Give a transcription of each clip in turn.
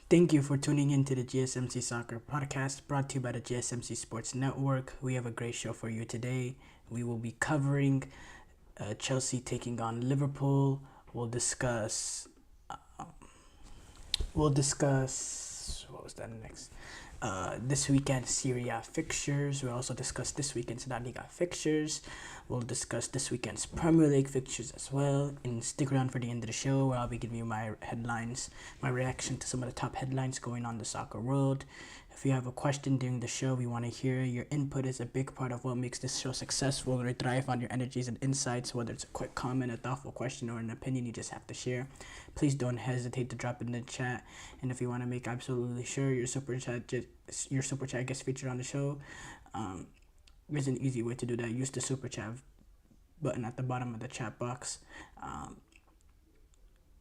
Thank you for tuning in to the GSMC Soccer Podcast brought to you by the GSMC Sports Network. We have a great show for you today. We will be covering Chelsea taking on Liverpool. We'll discuss what was that next? This weekend's Serie A fixtures. We'll also discuss this weekend's La Liga fixtures. We'll discuss this weekend's Premier League fixtures as well. And stick around for the end of the show where I'll be giving you my headlines, my reaction to some of the top headlines going on in the soccer world. If you have a question during the show, we want to hear your input is a big part of what makes this show successful. We thrive on your energies and insights, whether it's a quick comment, a thoughtful question, or an opinion you just have to share. Please don't hesitate to drop it in the chat. And if you want to make absolutely sure your super chat gets featured on the show, there's an easy way to do that. Use the super chat button at the bottom of the chat box.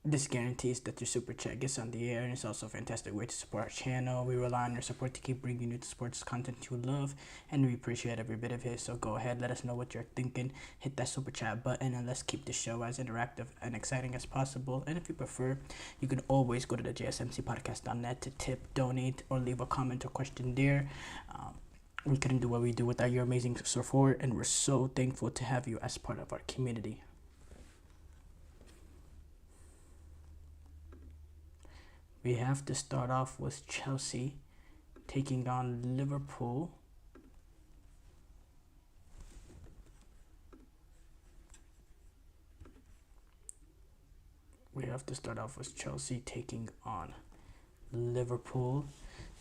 This guarantees that your super chat gets on the air, and it's also a fantastic way to support our channel. We rely on your support to keep bringing you the sports content you love, and we appreciate every bit of it. So go ahead, let us know what you're thinking. Hit that super chat button, and let's keep the show as interactive and exciting as possible. And if you prefer, you can always go to the GSMCpodcast.net to tip, donate, or leave a comment or question there. We couldn't do what we do without your amazing support, and we're so thankful to have you as part of our community. We have to start off with Chelsea taking on Liverpool.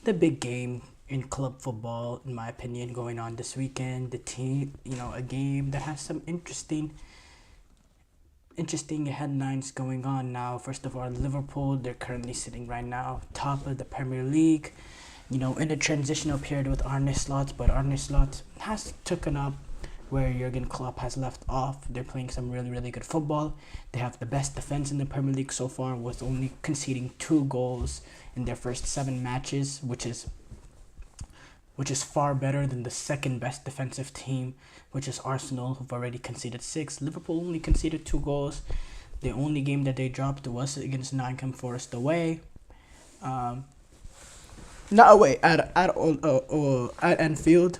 The big game in club football, in my opinion, going on this weekend. The team, a game that has some interesting headlines going on now. First of all, Liverpool, they're currently sitting right now top of the Premier League, in a transitional period with Arne Slot, but Arne Slot has taken up where Jurgen Klopp has left off. They're playing some really, really good football. They have the best defense in the Premier League so far, with only conceding 2 goals in their first 7 matches, which is far better than the second best defensive team, which is Arsenal, who've already conceded 6. Liverpool only conceded 2 goals. The only game that they dropped was against Nottingham Forest away. Not away, at Anfield.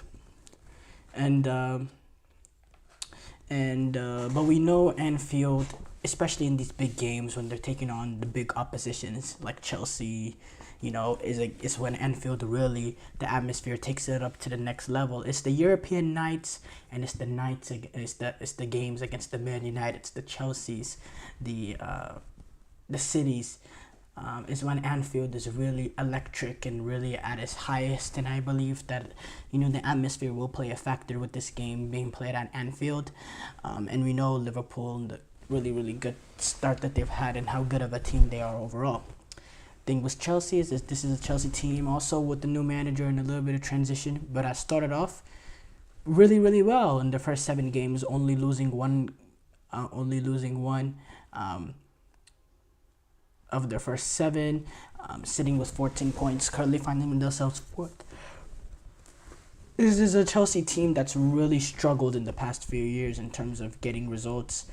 But we know Anfield, especially in these big games when they're taking on the big oppositions like Chelsea, is when Anfield really, the atmosphere takes it up to the next level. It's the European nights, and it's the games against the Man United, it's the Chelseas, the cities. Is when Anfield is really electric and really at its highest, and I believe that the atmosphere will play a factor with this game being played at Anfield, and we know Liverpool, the really, really good start that they've had and how good of a team they are overall. Thing with Chelsea is this is a Chelsea team also with the new manager and a little bit of transition, but I started off really, really well in the first 7 games, only losing one of their first 7, sitting with 14 points, currently finding themselves 4th. This is a Chelsea team that's really struggled in the past few years in terms of getting results.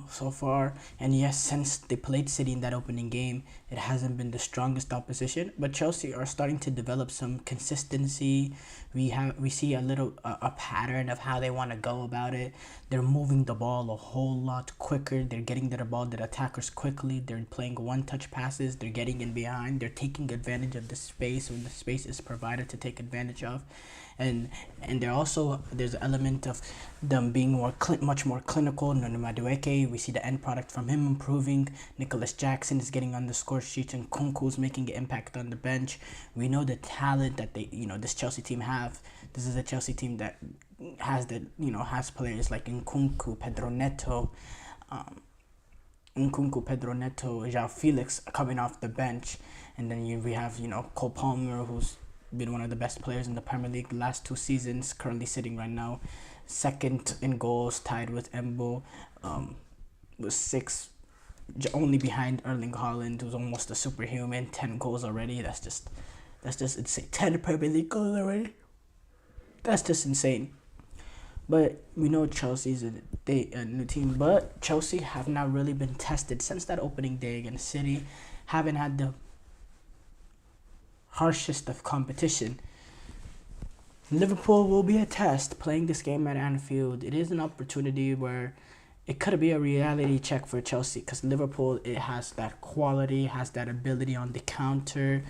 So far, and yes, since they played City in that opening game, it hasn't been the strongest opposition, but Chelsea are starting to develop some consistency. We see a pattern of how they want to go about it. They're moving the ball a whole lot quicker. They're getting to the ball, the attackers quickly. They're playing one-touch passes. They're getting in behind. They're taking advantage of the space when the space is provided to take advantage of. And there's an element of them being much more clinical. Nono Madueke, we see the end product from him improving. Nicholas Jackson is getting on the score sheet, and Kunku's making an impact on the bench. We know the talent that this Chelsea team have. This is a Chelsea team that has players like Nkunku, Pedro Neto, João Felix coming off the bench, and then we have Cole Palmer, who's been one of the best players in the Premier League the last 2 seasons, currently sitting right now 2nd in goals, tied with Embo, with 6, only behind Erling Haaland, who's almost a superhuman. 10 goals already. That's just insane. 10 Premier League goals already. That's just insane. But we know Chelsea's a new team, but Chelsea have not really been tested since that opening day against City. Haven't had the harshest of competition. Liverpool will be a test playing this game at Anfield. It is an opportunity where it could be a reality check for Chelsea because Liverpool, it has that quality, has that ability on the counter.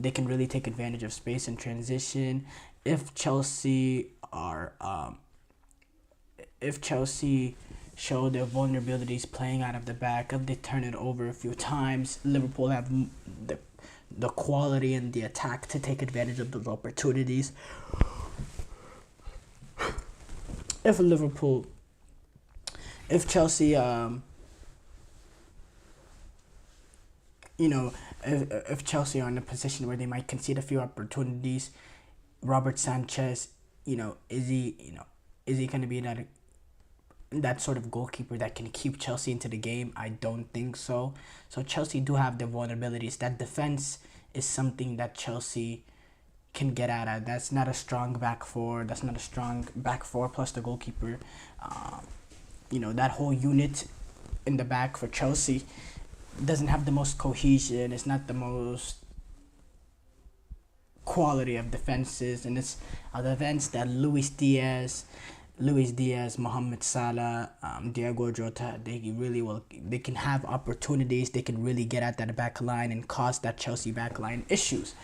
They can really take advantage of space and transition. If Chelsea show their vulnerabilities playing out of the back, if they turn it over a few times, Liverpool have the quality and the attack to take advantage of those opportunities. If Chelsea, if Chelsea are in a position where they might concede a few opportunities, Robert Sanchez, is he going to be that sort of goalkeeper that can keep Chelsea into the game? I don't think so. So Chelsea do have their vulnerabilities. That defense is something that Chelsea can get at. That's not a strong back four. That's not a strong back four plus the goalkeeper. That whole unit in the back for Chelsea doesn't have the most cohesion. It's not the most quality of defenses, and it's a defense that Luis Diaz, Mohamed Salah, Diego Jota, they can have opportunities. They can really get at that back line and cause that Chelsea back line issues.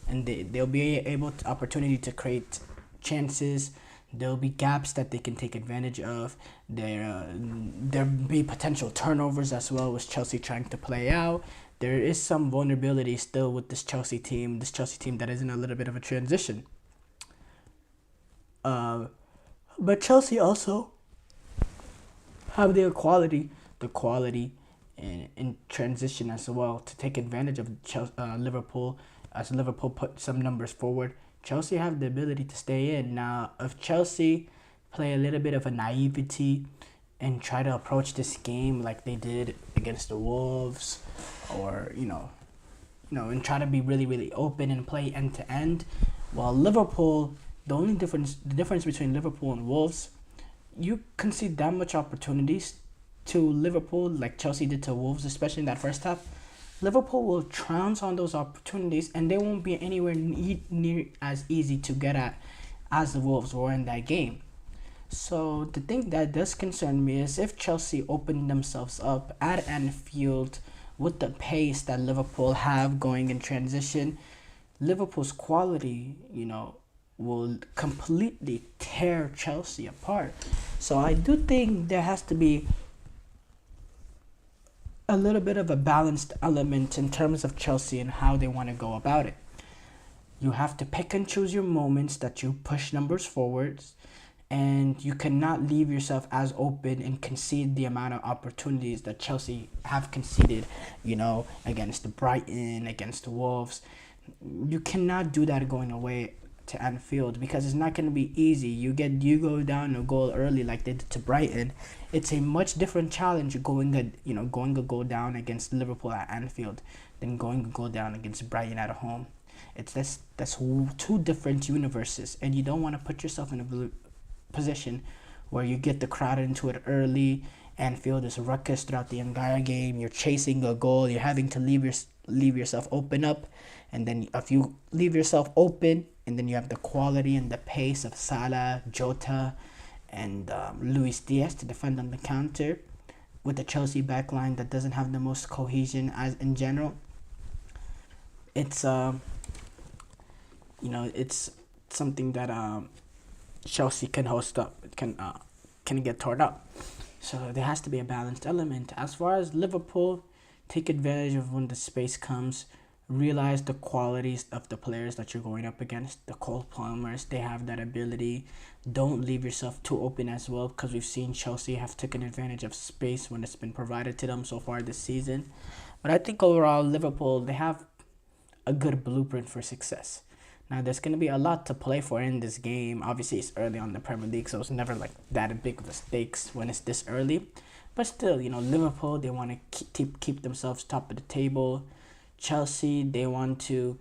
And they'll be able to opportunity to create chances. There'll be gaps that they can take advantage of. There'll be potential turnovers as well with Chelsea trying to play out. There is some vulnerability still with this Chelsea team that is in a little bit of a transition. But Chelsea also have the quality in transition as well to take advantage of Liverpool. As Liverpool put some numbers forward, Chelsea have the ability to stay in. Now, if Chelsea play a little bit of a naivety and try to approach this game like they did against the Wolves, or and try to be really, really open and play end to end, while Liverpool, the difference between Liverpool and Wolves, you concede that much opportunities to Liverpool like Chelsea did to Wolves, especially in that first half. Liverpool will trounce on those opportunities, and they won't be anywhere near as easy to get at as the Wolves were in that game. So the thing that does concern me is if Chelsea open themselves up at Anfield with the pace that Liverpool have going in transition, Liverpool's quality, will completely tear Chelsea apart. So I do think there has to be a little bit of a balanced element in terms of Chelsea and how they want to go about it. You have to pick and choose your moments that you push numbers forwards, and you cannot leave yourself as open and concede the amount of opportunities that Chelsea have conceded, against Brighton, against the Wolves. You cannot do that going away to Anfield because it's not going to be easy. You go down a goal early like they did to Brighton. It's a much different challenge going a goal down against Liverpool at Anfield than going a goal down against Brighton at home. That's two different universes, and you don't want to put yourself in a position where you get the crowd into it early. Anfield is ruckus throughout the entire game. You're chasing a goal. You're having to leave yourself open up, and then if you leave yourself open, and then you have the quality and the pace of Salah, Jota, and Luis Diaz to defend on the counter, with the Chelsea backline that doesn't have the most cohesion as in general. It's it's something that Chelsea can host up, can get torn up. So there has to be a balanced element. As far as Liverpool, take advantage of when the space comes. Realize the qualities of the players that you're going up against. The Cole Palmers, they have that ability. Don't leave yourself too open as well, because we've seen Chelsea have taken advantage of space when it's been provided to them so far this season. But I think overall, Liverpool, they have a good blueprint for success. Now, there's going to be a lot to play for in this game. Obviously, it's early on in the Premier League, so it's never like that big of a stakes when it's this early. But still, Liverpool, they want to keep themselves top of the table. Chelsea, they want to,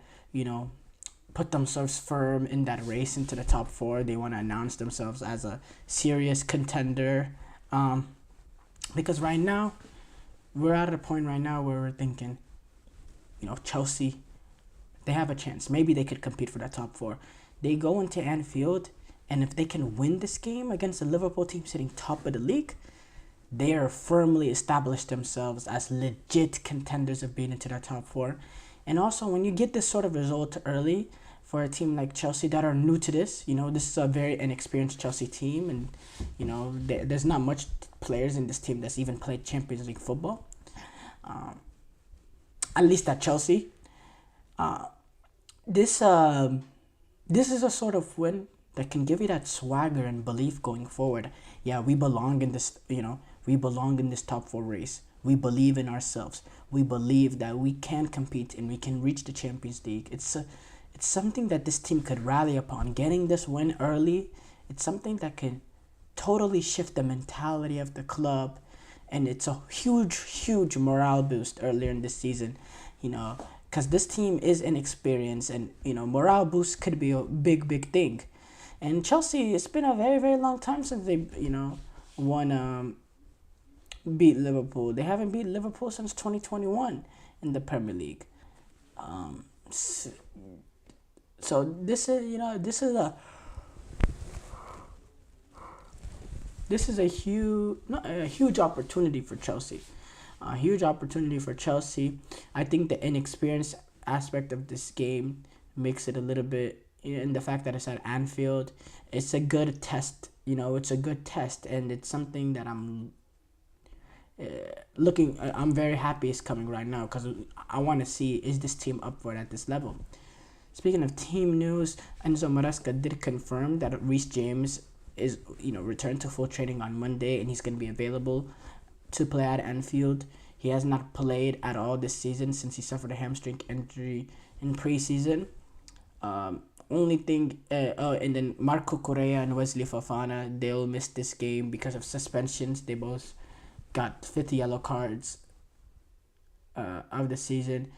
put themselves firm in that race into the top four. They want to announce themselves as a serious contender. Because right now, we're at a point right now where we're thinking, Chelsea, they have a chance. Maybe they could compete for that top four. They go into Anfield, and if they can win this game against the Liverpool team sitting top of the league, they are firmly established themselves as legit contenders of being into that top four. And also, when you get this sort of result early for a team like Chelsea that are new to this, this is a very inexperienced Chelsea team, and, there's not much players in this team that's even played Champions League football. At least at Chelsea. This is a sort of win that can give you that swagger and belief going forward. Yeah, we belong in this, we belong in this top four race. We believe in ourselves. We believe that we can compete and we can reach the Champions League. It's something that this team could rally upon. Getting this win early, it's something that can totally shift the mentality of the club. And it's a huge, huge morale boost earlier in this season, because this team is inexperienced, and, morale boost could be a big, big thing. And Chelsea, it's been a very, very long time since they, beat Liverpool. They haven't beat Liverpool since 2021 in the Premier League. So this is a huge opportunity for Chelsea. A huge opportunity for Chelsea. I think the inexperienced aspect of this game makes it a little bit, in the fact that it's at Anfield, it's a good test. It's a good test, and it's something that I'm very happy it's coming right now, because I want to see, is this team up for it at this level. Speaking of team news, Enzo Maresca did confirm that Reece James is returned to full training on Monday, and he's going to be available to play at Anfield. He has not played at all this season since he suffered a hamstring injury in preseason. Only thing, and then Marco Correa and Wesley Fofana, they'll miss this game because of suspensions. They both got 50 yellow cards of the season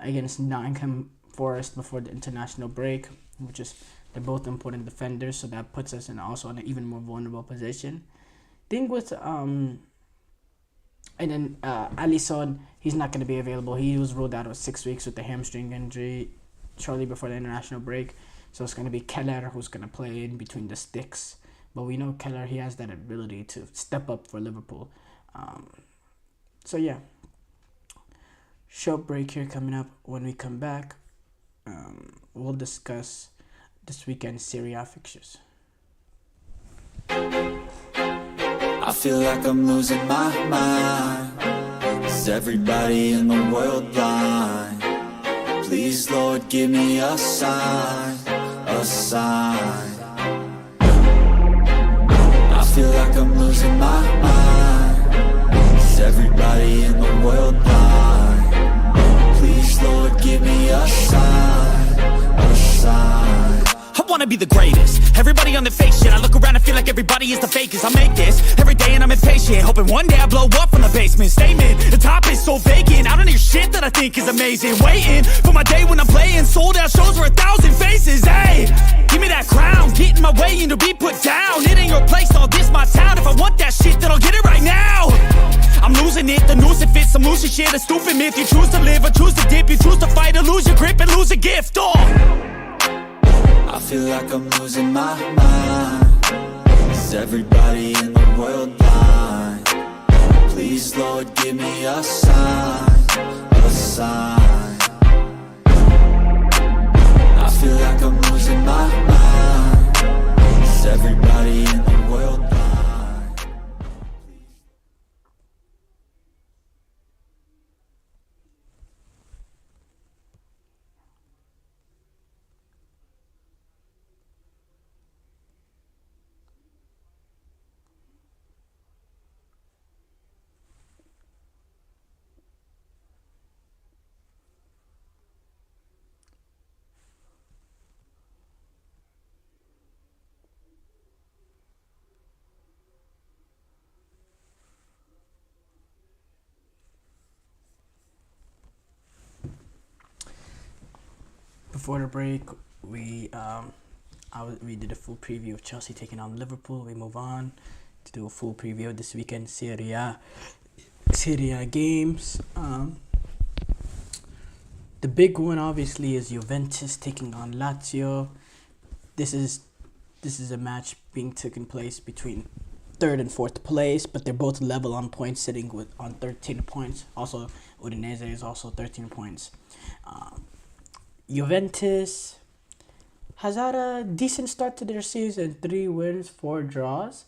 against Nottingham Forest before the international break, which is, they're both important defenders, so that puts us in also in an even more vulnerable position. Thing with and then Alisson, he's not going to be available. He was ruled out of 6 weeks with the hamstring injury shortly before the international break. So it's going to be Keller who's going to play in between the sticks. But we know Keller, he has that ability to step up for Liverpool. So yeah, short break here coming up. When we come back, we'll discuss this weekend's Serie A fixtures. I feel like I'm losing my mind. Is everybody in the world blind? Please, Lord, give me a sign, a sign. I feel like I'm losing my mind. Is everybody in the world blind? Please, Lord, give me a sign, a sign. I wanna be the greatest. Everybody on the fake shit. I look around and feel like everybody is the fakest. I make this every day and I'm impatient, hoping one day I blow up from the basement. Statement, the top is so vacant. I don't hear shit that I think is amazing. Waiting for my day when I'm playing sold out shows for 1,000 faces. Hey, give me that crown, get in my way and to be put down. It ain't your place, all this my town. If I want that shit, then I'll get it right now. I'm losing it, the noose it fits. I'm losing shit, a stupid myth. You choose to live or choose to dip. You choose to fight or lose your grip and lose a gift. I feel like I'm losing my mind. Is everybody in the world blind? Please, Lord, give me a sign, a sign. I feel like I'm losing my mind. Is everybody in the world blind? Before the break, we did a full preview of Chelsea taking on Liverpool. We move on to do a full preview of this weekend Serie A games. The big one obviously is Juventus taking on Lazio. This is a match being taken place between third and fourth place, but they're both level on points, sitting on 13 points. Also, Udinese is also 13 points. Juventus has had a decent start to their season: 3 wins, 4 draws.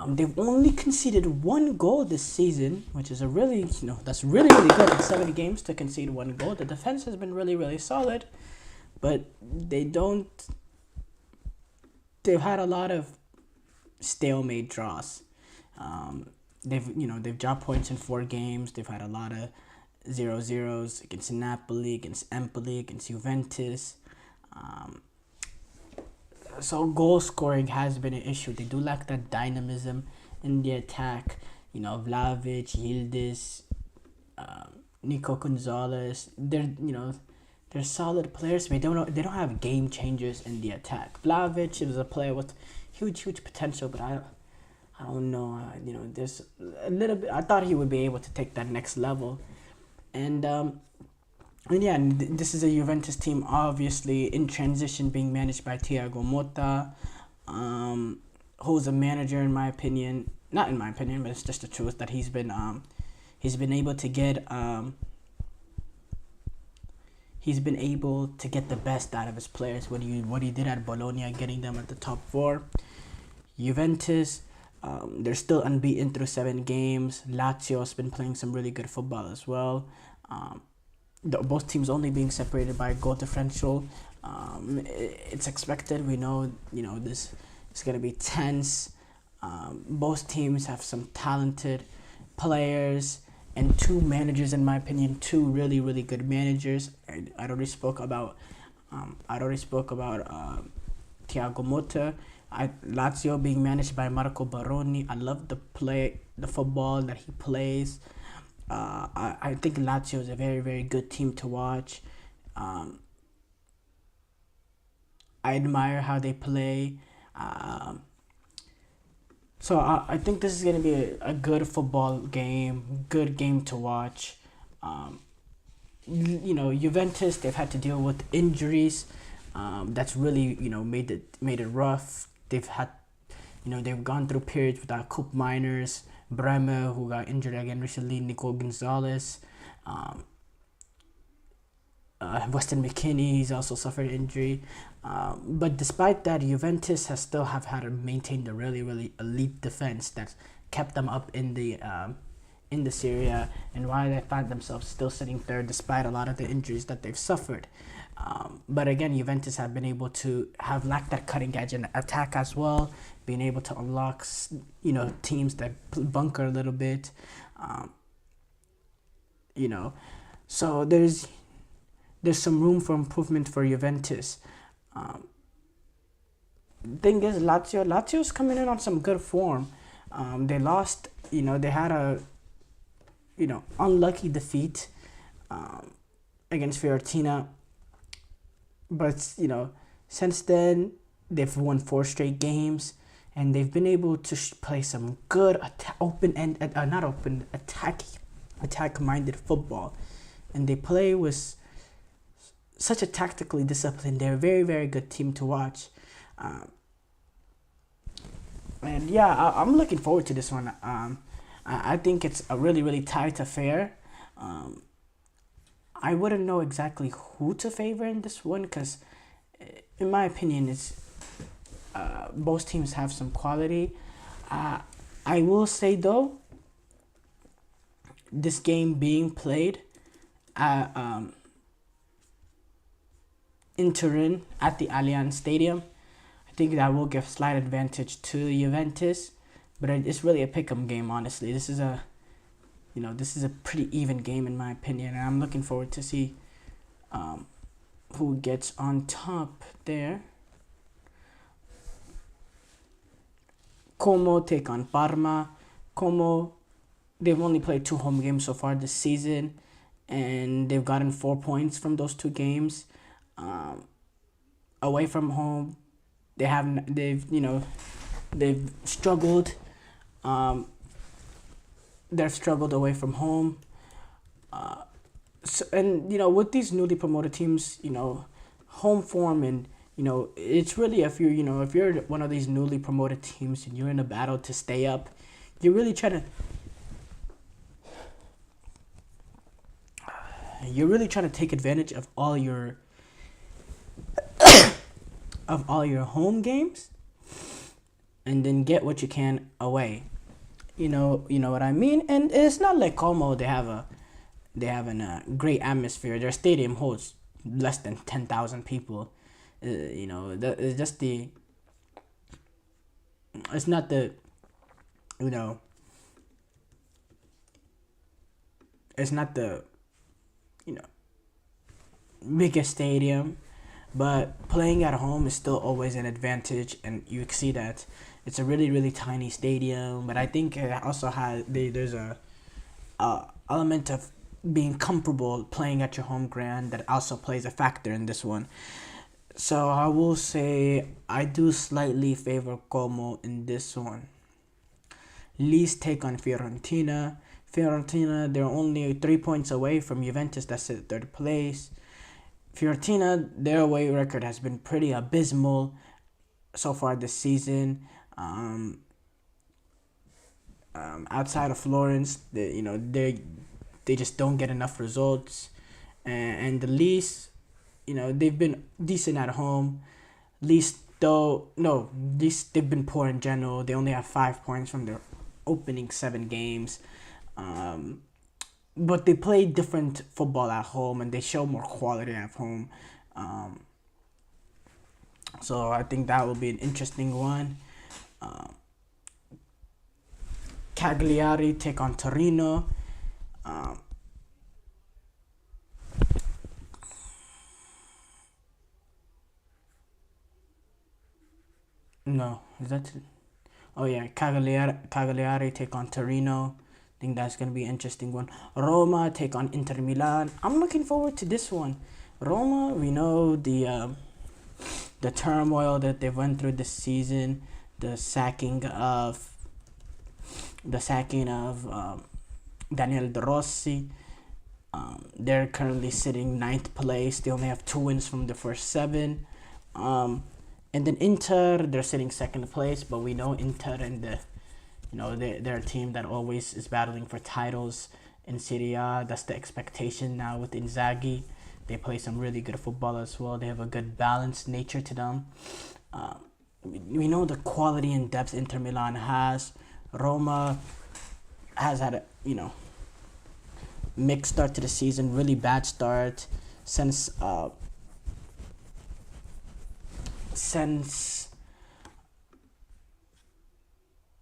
They've only conceded 1 goal this season, which is that's really good in 7 games to concede 1 goal. The defense has been really solid, but they've had a lot of stalemate draws. They've dropped points in 4 games. They've had a lot of 0-0s against Napoli, against Empoli, against Juventus. So goal scoring has been an issue. They do lack that dynamism in the attack. Vlahovic, Yildiz, Nico Gonzalez. They're solid players, but they don't have game changers in the attack. Vlahovic is a player with huge potential, but I don't know. There's a little bit. I thought he would be able to take that next level, and this is a Juventus team, obviously in transition, being managed by Thiago Motta, who's a manager, in my opinion. Not in my opinion, but it's just the truth that he's been able to get the best out of his players. What he did at Bologna, getting them at the top 4. Juventus, they're still unbeaten through 7 games. Lazio's been playing some really good football as well. Both teams only being separated by a goal differential. It's expected. We know, this is going to be tense. Both teams have some talented players and 2 managers, in my opinion, 2 really good managers. I already spoke about Thiago Motta. Lazio being managed by Marco Baroni. I love the football that he plays. I think Lazio is a very good team to watch. I admire how they play. So I think this is going to be a good football game, good game to watch. Juventus, they've had to deal with injuries. That's really made it rough. They've gone through periods without Coupe Miners, Bremer, who got injured again recently, Nico Gonzalez, Weston McKennie, he's also suffered injury. But despite that, Juventus have had to maintain the really elite defense that's kept them up in the Serie A, and why they find themselves still sitting third despite a lot of the injuries that they've suffered. But again, Juventus have been able to have lacked that cutting edge in attack as well, being able to unlock teams that bunker a little bit. So there's some room for improvement for Juventus. Thing is, Lazio's coming in on some good form. They lost, they had a unlucky defeat against Fiorentina, but since then they've won 4 straight games, and they've been able to play some good attack-minded football, and they play with such a tactically disciplined. They're a very good team to watch. I'm looking forward to this one. I think it's a really tight affair. I wouldn't know exactly who to favor in this one, because in my opinion, it's both teams have some quality. I will say though, this game being played at in Turin at the Allianz Stadium, I think that will give slight advantage to Juventus, but it's really a pick'em game. Honestly, this is a pretty even game in my opinion, and I'm looking forward to see who gets on top there. Como take on Parma. Como, they've only played 2 home games so far this season, and they've gotten 4 points from those 2 games. away from home, they've struggled. They've struggled away from home. So, and with these newly promoted teams, home form, and it's really, if you're one of these newly promoted teams and you're in a battle to stay up, you're really trying to take advantage of all your home games, and then get what you can away. You know what I mean? And it's not like Como they have a great atmosphere. Their stadium holds less than 10,000 people. It's just it's not the, it's not the, biggest stadium, but playing at home is still always an advantage, and you see that it's a really, really tiny stadium. But I think it also there's a element of being comfortable playing at your home ground that also plays a factor in this one. So I will say I do slightly favor Como in this one. Leeds take on Fiorentina. They're only 3 points away from Juventus, that's at third place. Fiorentina, their away record has been pretty abysmal so far this season. Outside of Florence, they just don't get enough results. And the Leeds, they've been decent at home. They've been poor in general. They only have 5 points from their opening 7 games. But they play different football at home, and they show more quality at home. So I think that will be an interesting one. Cagliari take on Torino. No, is that? Oh yeah, Cagliari take on Torino. I think that's gonna be an interesting one. Roma take on Inter Milan. I'm looking forward to this one. Roma, we know the turmoil that they went through this season, the sacking of Daniel De Rossi. They're currently sitting 9th place. They only have 2 wins from the first 7. And then Inter, they're sitting 2nd place, but we know Inter and they're a team that always is battling for titles in Serie A. That's the expectation now with Inzaghi. They play some really good football as well. They have a good balanced nature to them. We know the quality and depth Inter Milan has. Roma has had a mixed start to the season, really bad start since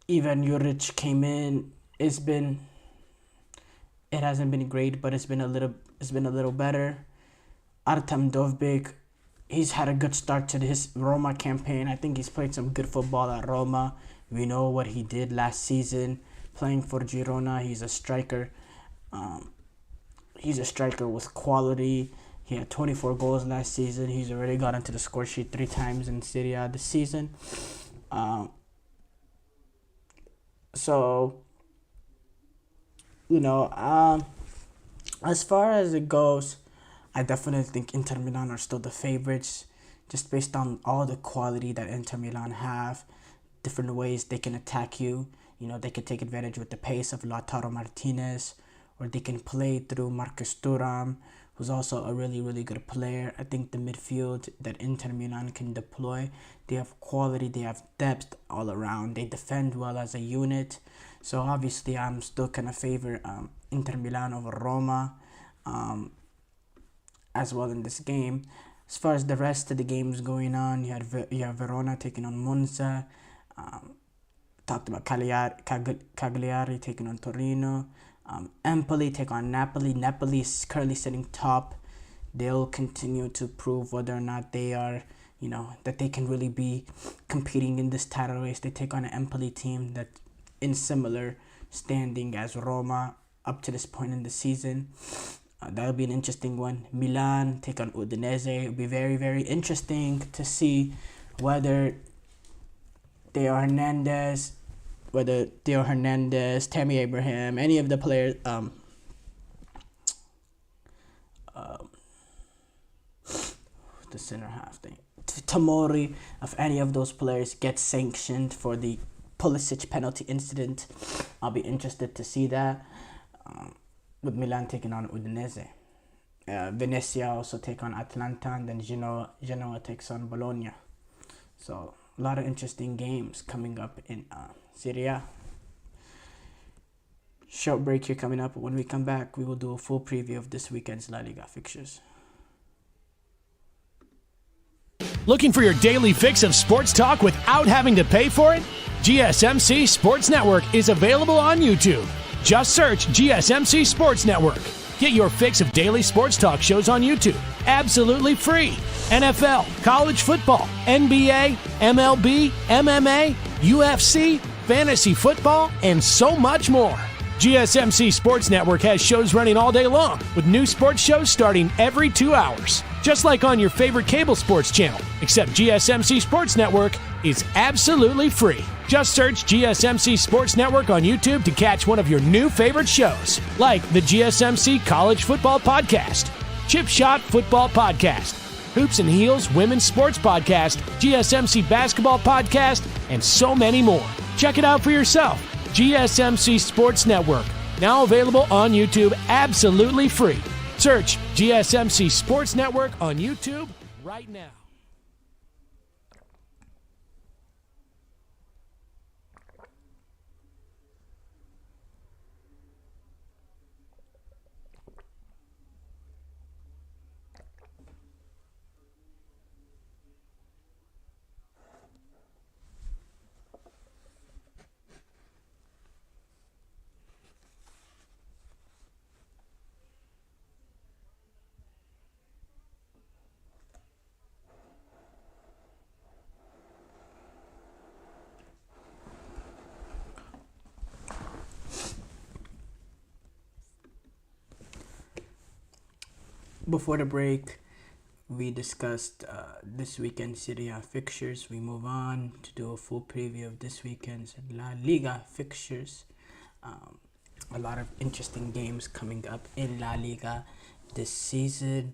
Ivan Juric came in. It hasn't been great, but it's been a little better. Artem Dovbyk, he's had a good start to his Roma campaign. I think he's played some good football at Roma. We know what he did last season playing for Girona. He's a striker. He's a striker with quality. He had 24 goals last season. He's already got into the score sheet 3 times in Serie A this season. As far as it goes, I definitely think Inter Milan are still the favorites, just based on all the quality that Inter Milan have, different ways they can attack you. They can take advantage with the pace of Lautaro Martinez, or they can play through Marcus Thuram, who's also a really, really good player. I think the midfield that Inter Milan can deploy, they have quality, they have depth all around. They defend well as a unit. So obviously I'm still going to favor Inter Milan over Roma as well in this game. As far as the rest of the games going on, you have Verona taking on Monza. Talked about Cagliari taking on Torino. Empoli take on Napoli. Napoli is currently sitting top. They'll continue to prove whether or not they are, that they can really be competing in this title race. They take on an Empoli team that's in similar standing as Roma up to this point in the season. That'll be an interesting one. Milan take on Udinese. It'll be very, very interesting to see whether Theo Hernandez, Tammy Abraham, any of the players, the center half thing, Tomori, if any of those players get sanctioned for the Pulisic penalty incident. I'll be interested to see that. With Milan taking on Udinese. Venezia also take on Atalanta, and then Genoa takes on Bologna. So a lot of interesting games coming up in Serie A. Short break here coming up. When we come back, we will do a full preview of this weekend's La Liga fixtures. Looking for your daily fix of sports talk without having to pay for it? GSMC Sports Network is available on YouTube. Just search GSMC Sports Network. Get your fix of daily sports talk shows on YouTube, absolutely free. NFL, college football, NBA, MLB, MMA, UFC, fantasy football, and so much more. GSMC Sports Network has shows running all day long, with new sports shows starting every 2 hours. Just like on your favorite cable sports channel, except GSMC Sports Network is absolutely free. Just search GSMC Sports Network on YouTube to catch one of your new favorite shows, like the GSMC College Football Podcast, Chip Shot Football Podcast, Hoops and Heels Women's Sports Podcast, GSMC Basketball Podcast, and so many more. Check it out for yourself. GSMC Sports Network, now available on YouTube absolutely free. Search GSMC Sports Network on YouTube right now. Before the break, we discussed this weekend's Serie A fixtures. We move on to do a full preview of this weekend's La Liga fixtures. A lot of interesting games coming up in La Liga this season.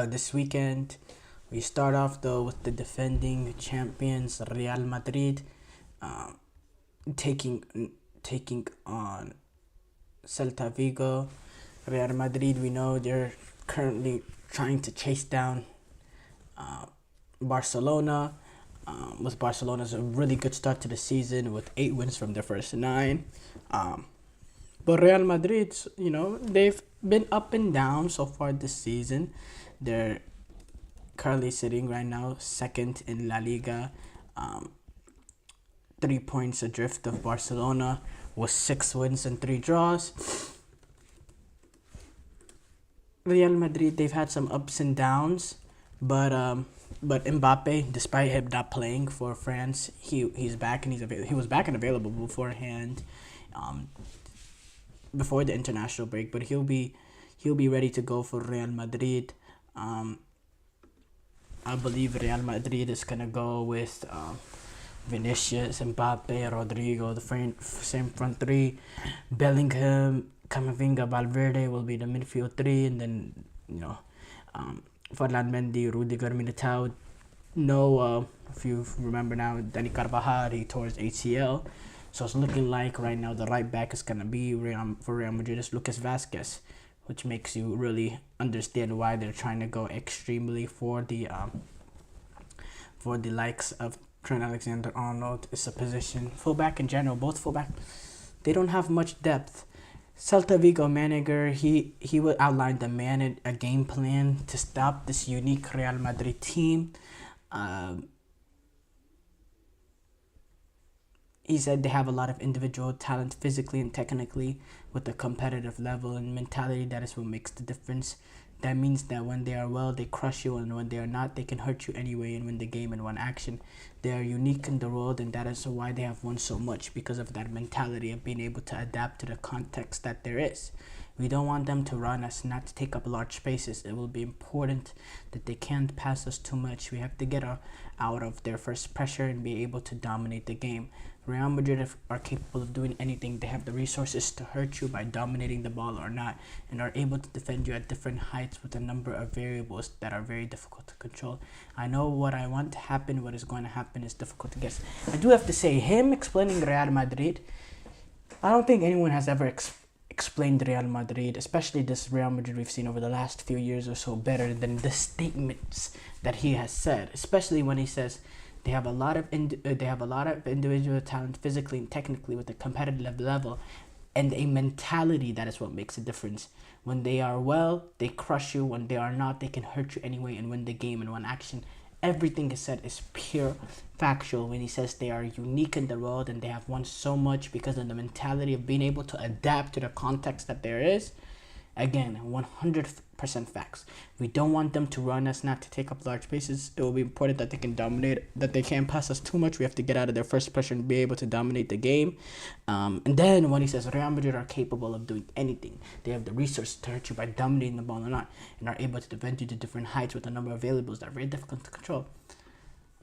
This weekend, we start off though with the defending champions Real Madrid taking on Celta Vigo. Real Madrid, we know they're currently trying to chase down Barcelona. With Barcelona's a really good start to the season with 8 wins from their first 9. But Real Madrid, they've been up and down so far this season. They're currently sitting right now second in La Liga, 3 points adrift of Barcelona with 6 wins and 3 draws. Real Madrid, they've had some ups and downs, but Mbappe, despite him not playing for France, he's back and he was back and available beforehand, before the international break. But he'll be ready to go for Real Madrid. I believe Real Madrid is gonna go with Vinicius, Mbappe, Rodrigo, the same front three. Bellingham, Camavinga, Valverde will be the midfield 3, and then Ferland Mendy, Rudiger, Militao. If you remember now, Dani Carvajal, he tore his ACL, so it's looking like right now the right back is gonna be for Real Madrid is Lucas Vazquez, which makes you really understand why they're trying to go extremely for the likes of Trent Alexander-Arnold. It's a position fullback in general. Both fullback, they don't have much depth. Celta Vigo manager, he will outline a game plan to stop this unique Real Madrid team. He said they have a lot of individual talent physically and technically, with a competitive level and mentality. That is what makes the difference. That means that when they are well, they crush you, and when they are not, they can hurt you anyway and win the game in one action. They are unique in the world, and that is why they have won so much, because of that mentality of being able to adapt to the context that there is. We don't want them to run us, not to take up large spaces. It will be important that they can't pass us too much. We have to get out of their first pressure and be able to dominate the game. Real Madrid are capable of doing anything. They have the resources to hurt you by dominating the ball or not, and are able to defend you at different heights with a number of variables that are very difficult to control. I know what I want to happen. What is going to happen is difficult to guess. I do have to say, him explaining Real Madrid, I don't think anyone has ever explained Real Madrid, especially this Real Madrid we've seen over the last few years or so, better than the statements that he has said, especially when he says they have a lot of individual talent physically and technically with a competitive level and a mentality. That is what makes a difference. When they are well, they crush you. When they are not, they can hurt you anyway and win the game in one action. Everything he said is pure factual when he says they are unique in the world and they have won so much because of the mentality of being able to adapt to the context that there is. Again, 100% facts. We don't want them to run us, not to take up large spaces. It will be important that they can dominate, that they can't pass us too much. We have to get out of their first pressure and be able to dominate the game. And then when he says Real Madrid are capable of doing anything, they have the resources to hurt you by dominating the ball or not, and are able to defend you to different heights with a number of variables that are very difficult to control.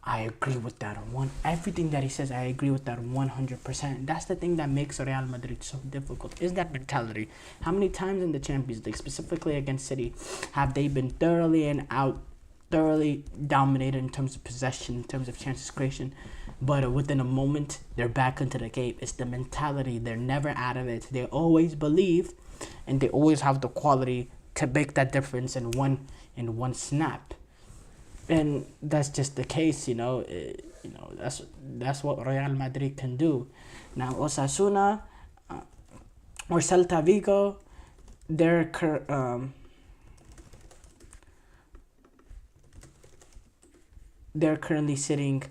I agree with that everything that he says. I agree with that 100%. That's the thing that makes Real Madrid so difficult, is that mentality. How many times in the Champions League, specifically against City, have they been thoroughly dominated in terms of possession, in terms of chances creation, but within a moment they're back into the game? It's the mentality. They're never out of it. They always believe, and they always have the quality to make that difference in one snap. And that's just the case, that's what Real Madrid can do. Now, Osasuna or Celta Vigo, they're currently sitting,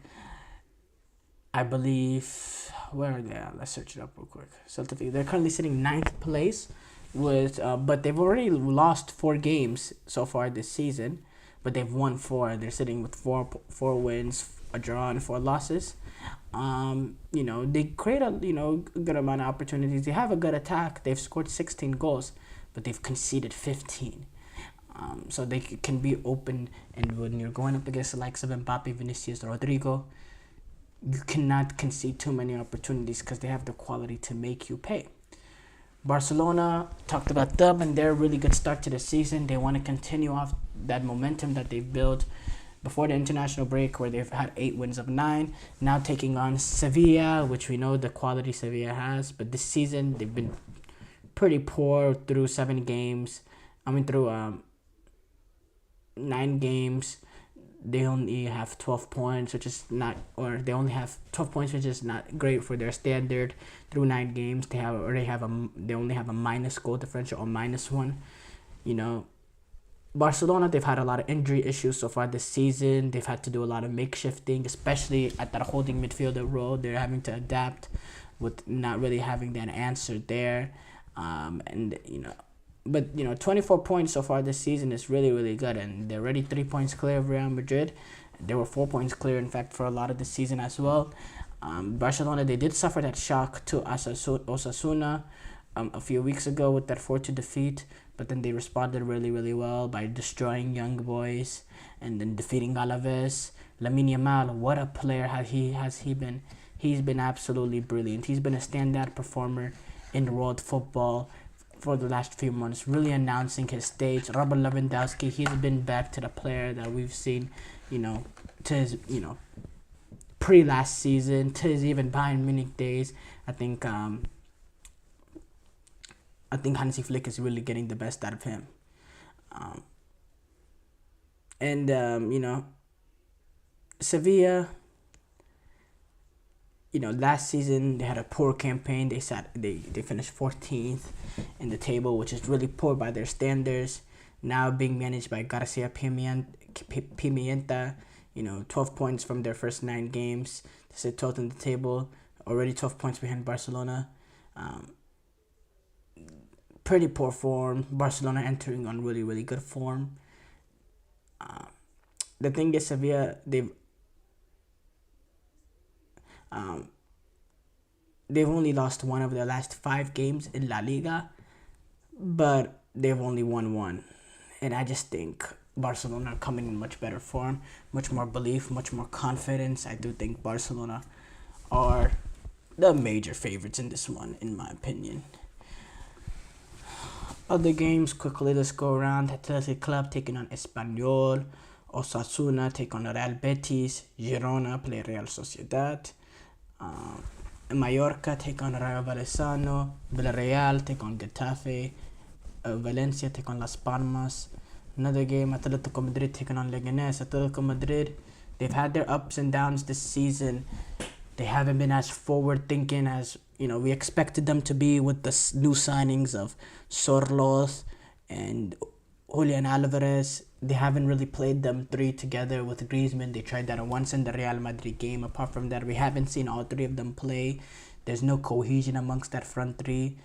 I believe, where are they at? Let's search it up real quick. Celta Vigo, they're currently sitting 9th place with, but they've already lost 4 games so far this season. But they've won 4. They're sitting with four wins, a draw, and 4 losses. They create a good amount of opportunities. They have a good attack. They've scored 16 goals, but they've conceded 15. So they can be open. And when you're going up against the likes of Mbappe, Vinicius, Rodrigo, you cannot concede too many opportunities because they have the quality to make you pay. Barcelona, talked about them and their really good start to the season. They want to continue off that momentum that they've built before the international break, where they've had 8 wins of 9. Now taking on Sevilla, which we know the quality Sevilla has. But this season, they've been pretty poor through 9 games. They only have 12 points, which is not, or they only have 12 points, which is not great for their standard. Through 9 games, they only have a minus goal differential, or -1. Barcelona, they've had a lot of injury issues so far this season. They've had to do a lot of makeshifting, especially at that holding midfielder role. They're having to adapt with not really having that answer there. But 24 points so far this season is really, really good, and they're already 3 points clear of Real Madrid. They were 4 points clear, in fact, for a lot of the season as well. Barcelona, they did suffer that shock to Osasuna a few weeks ago with that 4-2 defeat, but then they responded really, really well by destroying Young Boys and then defeating Alaves. Lamine Yamal, what a player has he been. He's been absolutely brilliant. He's been a standout performer in world football for the last few months, really announcing his stage. Robert Lewandowski, he's been back to the player that we've seen, to his, pre-last season, to his even Bayern Munich days. I think Hansi Flick is really getting the best out of him. Sevilla, last season they had a poor campaign. They finished 14th in the table, which is really poor by their standards. Now being managed by Garcia Pimienta, 12 points from their first 9 games. They sit 12th in the table, already 12 points behind Barcelona. pretty poor form. Barcelona entering on really, really good form. The thing is, Sevilla, they've only lost one of their last 5 games in La Liga, but they've only won one. And I just think Barcelona are coming in much better form, much more belief, much more confidence. I do think Barcelona are the major favorites in this one, in my opinion. Other games, quickly, let's go around. Athletic Club taking on Espanyol. Osasuna take on Real Betis. Girona play Real Sociedad. Mallorca take on Rayo Vallecano. Villarreal take on Getafe. Valencia take on Las Palmas. Another game, Atletico Madrid taking on Leganés. Atletico Madrid, they've had their ups and downs this season. They haven't been as forward-thinking as we expected them to be with the new signings of Sorloth and Julian Alvarez. They haven't really played them 3 together with Griezmann. They tried that once in the Real Madrid game. Apart from that, we haven't seen all 3 of them play. There's no cohesion amongst that front 3.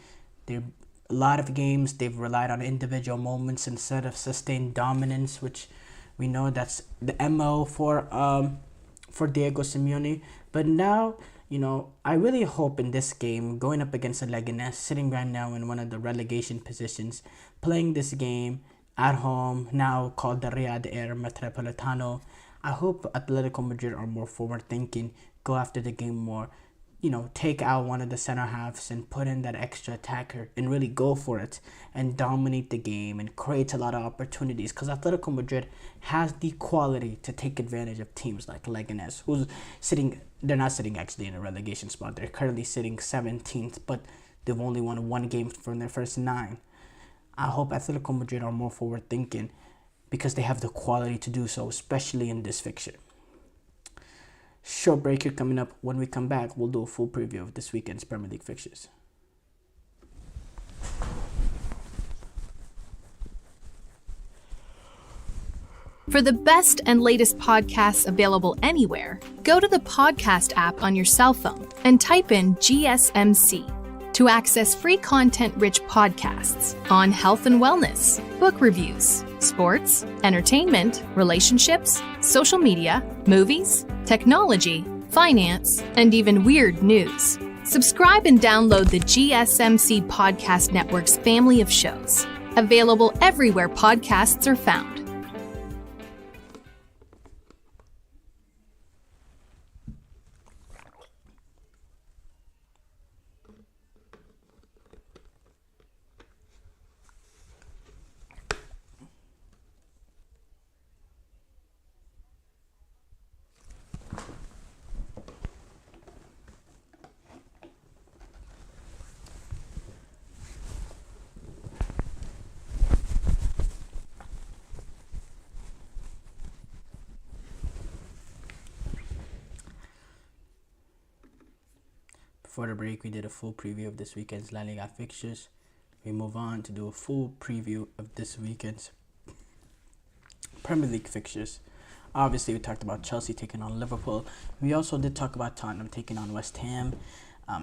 A lot of games, they've relied on individual moments instead of sustained dominance, which we know that's the MO for Diego Simeone. But now, I really hope in this game, going up against a Leganés, sitting right now in one of the relegation positions, playing this game at home, now called the Riyadh Air Metropolitano, I hope Atletico Madrid are more forward-thinking, go after the game more, take out one of the center halves and put in that extra attacker and really go for it and dominate the game and create a lot of opportunities, because Atletico Madrid has the quality to take advantage of teams like Leganés, they're not sitting actually in a relegation spot. They're currently sitting 17th, but they've only won 1 game from their first 9. I hope Atletico Madrid are more forward thinking because they have the quality to do so, especially in this fixture. Short break here coming up. When we come back, we'll do a full preview of this weekend's Premier League fixtures. For the best and latest podcasts available anywhere, go to the podcast app on your cell phone and type in GSMC to access free content-rich podcasts on health and wellness, book reviews, sports, entertainment, relationships, social media, movies, technology, finance, and even weird news. Subscribe and download the GSMC Podcast Network's family of shows, available everywhere podcasts are found. Before the break, we did a full preview of this weekend's La Liga fixtures. We move on to do a full preview of this weekend's Premier League fixtures. Obviously, we talked about Chelsea taking on Liverpool. We also did talk about Tottenham taking on West Ham.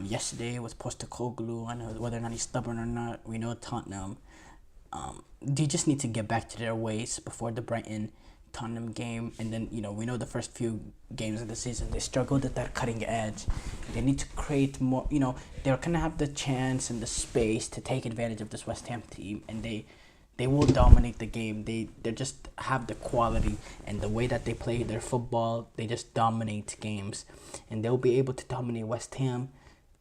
Yesterday was Postecoglou. I know whether or not he's stubborn or not. We know Tottenham. They just need to get back to their ways before the Brighton-Tottenham game. And then, we know the first few games of the season, they struggled at that cutting edge. They need to create more, they're going to have the chance and the space to take advantage of this West Ham team. And they will dominate the game. They just have the quality and the way that they play their football. They just dominate games. And they'll be able to dominate West Ham.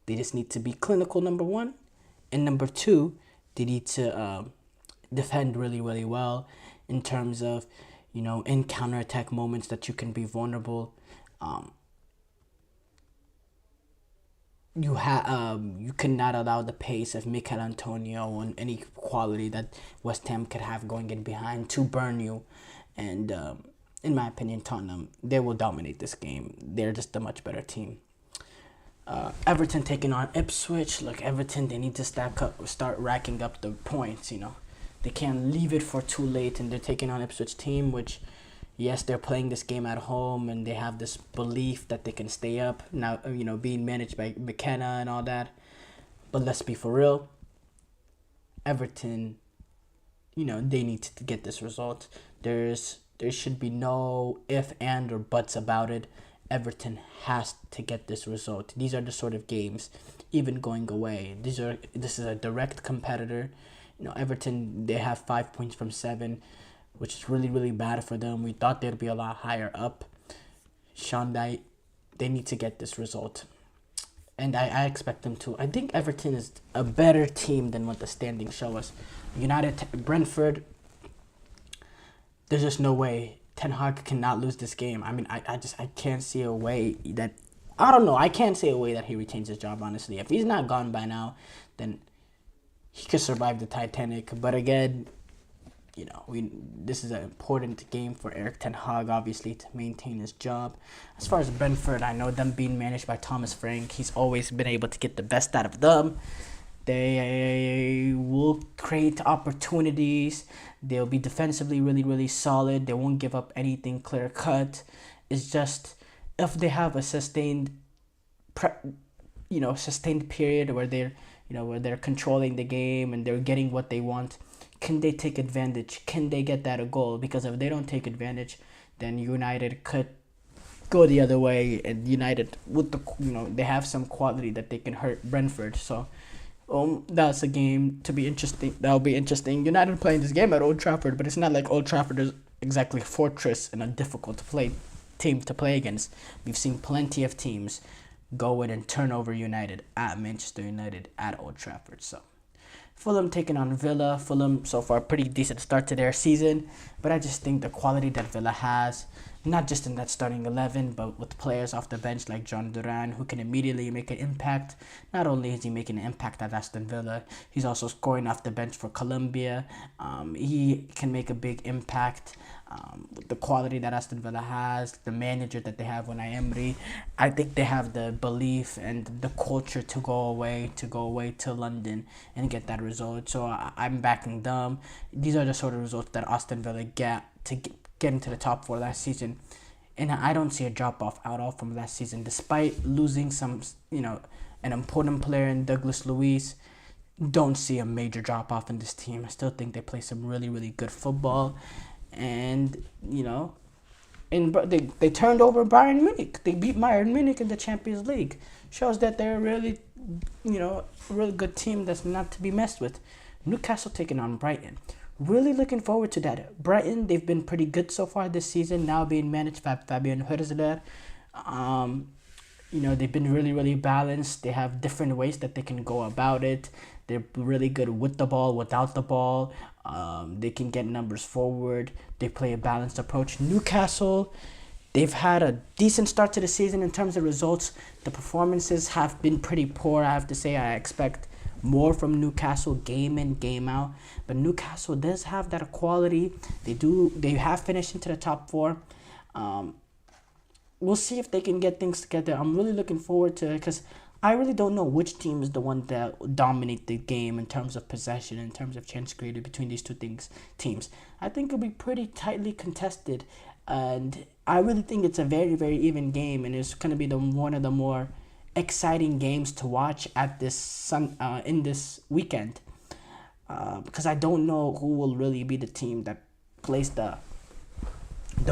They just need to be clinical, number 1. And number 2, they need to defend really, really well in terms of, in counterattack moments that you can be vulnerable. You cannot allow the pace of Mikel Antonio and any quality that West Ham could have going in behind to burn you. And in my opinion, Tottenham, they will dominate this game. They're just a much better team. Everton taking on Ipswich. Look, Everton, they need to start racking up the points, They can't leave it for too late, and they're taking on Ipswich team, which, yes, they're playing this game at home, and they have this belief that they can stay up. Now, being managed by McKenna and all that. But let's be for real. Everton, they need to get this result. There should be no if, and, or buts about it. Everton has to get this result. These are the sort of games, even going away. This is a direct competitor. Everton, they have 5 points from 7, which is really, really bad for them. We thought they'd be a lot higher up. Shondai, they need to get this result. And I expect them to. I think Everton is a better team than what the standings show us. Brentford, there's just no way Ten Hag cannot lose this game. I mean, I can't see a way that... I don't know. I can't see a way that he retains his job, honestly. If he's not gone by now, then he could survive the Titanic. But again, this is an important game for Erik Ten Hag, obviously, to maintain his job. As far as Brentford, I know them being managed by Thomas Frank. He's always been able to get the best out of them. They will create opportunities. They'll be defensively really, really solid. They won't give up anything clear cut. It's just if they have a sustained period where they're controlling the game and they're getting what they want, can they take advantage? Can they get that a goal? Because if they don't take advantage, then United could go the other way. And United, with they have some quality that they can hurt Brentford. So that's a game to be interesting. That'll be interesting. United playing this game at Old Trafford, but it's not like Old Trafford is exactly a fortress and a difficult team to play against. We've seen plenty of teams go in and turn over United at Manchester United at Old Trafford. So Fulham taking on Villa. Fulham so far pretty decent start to their season, but I just think the quality that Villa has, not just in that starting 11, but with players off the bench like John Duran, who can immediately make an impact. Not only is he making an impact at Aston Villa, he's also scoring off the bench for Colombia. He can make a big impact. With the quality that Aston Villa has, the manager that they have, Unai Emery, I think they have the belief and the culture to go away to London and get that result. So I'm backing them. These are the sort of results that Aston Villa get to get into the top 4 last season. And I don't see a drop-off at all from last season. Despite losing some, an important player in Douglas Luiz, don't see a major drop-off in this team. I still think they play some really, really good football. And, they turned over Bayern Munich. They beat Bayern Munich in the Champions League. Shows that they're really, a really good team that's not to be messed with. Newcastle taking on Brighton. Really looking forward to that. Brighton, they've been pretty good so far this season, now being managed by Fabian Hürzeler. They've been really, really balanced. They have different ways that they can go about it. They're really good with the ball, without the ball. They can get numbers forward. They play a balanced approach. Newcastle, they've had a decent start to the season in terms of results. The performances have been pretty poor, I have to say. I expect more from Newcastle game in, game out. But Newcastle does have that quality. They have finished into the top 4. We'll see if they can get things together. I'm really looking forward to it because I really don't know which team is the one that dominate the game in terms of possession, in terms of chance created between these two teams. I think it'll be pretty tightly contested, and I really think it's a very, very even game, and it's going to be one of the more exciting games to watch at in this weekend, because I don't know who will really be the team that plays the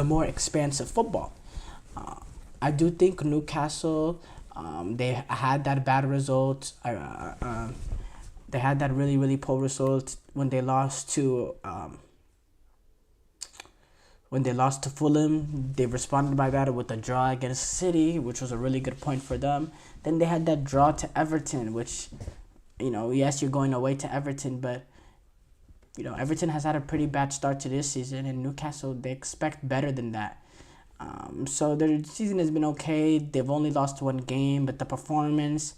more expansive football. I do think Newcastle, they had that bad result. They had that really, really poor result when they lost to Fulham. They responded by that with a draw against City, which was a really good point for them. Then they had that draw to Everton, which, yes, you're going away to Everton, but Everton has had a pretty bad start to this season, and Newcastle, they expect better than that. So their season has been okay. They've only lost 1 game, but the performance,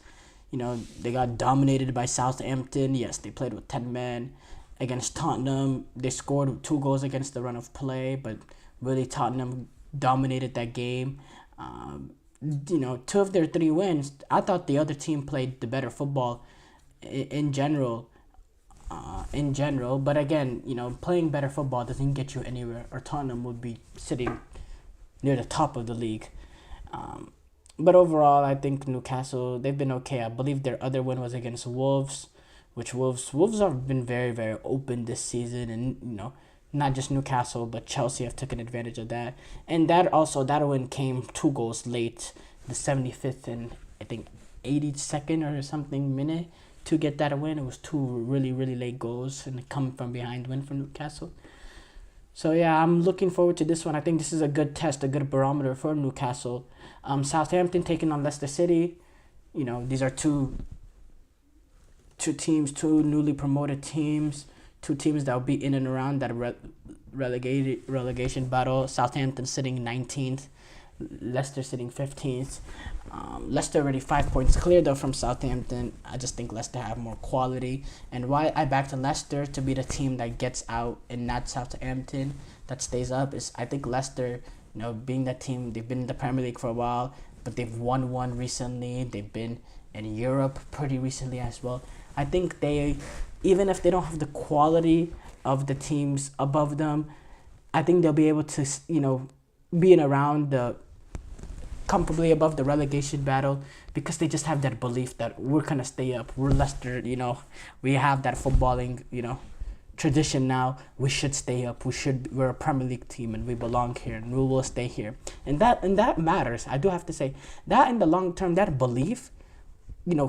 they got dominated by Southampton. Yes, they played with 10 men against Tottenham. They scored 2 goals against the run of play, but really Tottenham dominated that game. 2 of their 3 wins, I thought the other team played the better football in general. But again, playing better football doesn't get you anywhere, or Tottenham would be sitting near the top of the league. But overall, I think Newcastle, they've been okay. I believe their other win was against Wolves, which Wolves have been very, very open this season, and not just Newcastle but Chelsea have taken advantage of that. And that win came 2 goals late, the 75th and I think 82nd or something minute to get that win. It was 2 really, really late goals and a come from behind win for Newcastle. So yeah, I'm looking forward to this one. I think this is a good test, a good barometer for Newcastle. Southampton taking on Leicester City. These are two teams, 2 newly promoted teams, 2 teams that will be in and around that relegation battle. Southampton sitting 19th, Leicester sitting 15th. Leicester already 5 points clear though from Southampton. I just think Leicester have more quality, and why I back to Leicester to be the team that gets out and not Southampton that stays up is I think Leicester, being that team, they've been in the Premier League for a while, but they've won one recently. They've been in Europe pretty recently as well. I think they, even if they don't have the quality of the teams above them, I think they'll be able to, be in around the comfortably above the relegation battle, because they just have that belief that we're going to stay up. We're Leicester, we have that footballing, tradition now. We should stay up. We're a Premier League team and we belong here and we will stay here. And that matters. I do have to say that in the long term, that belief,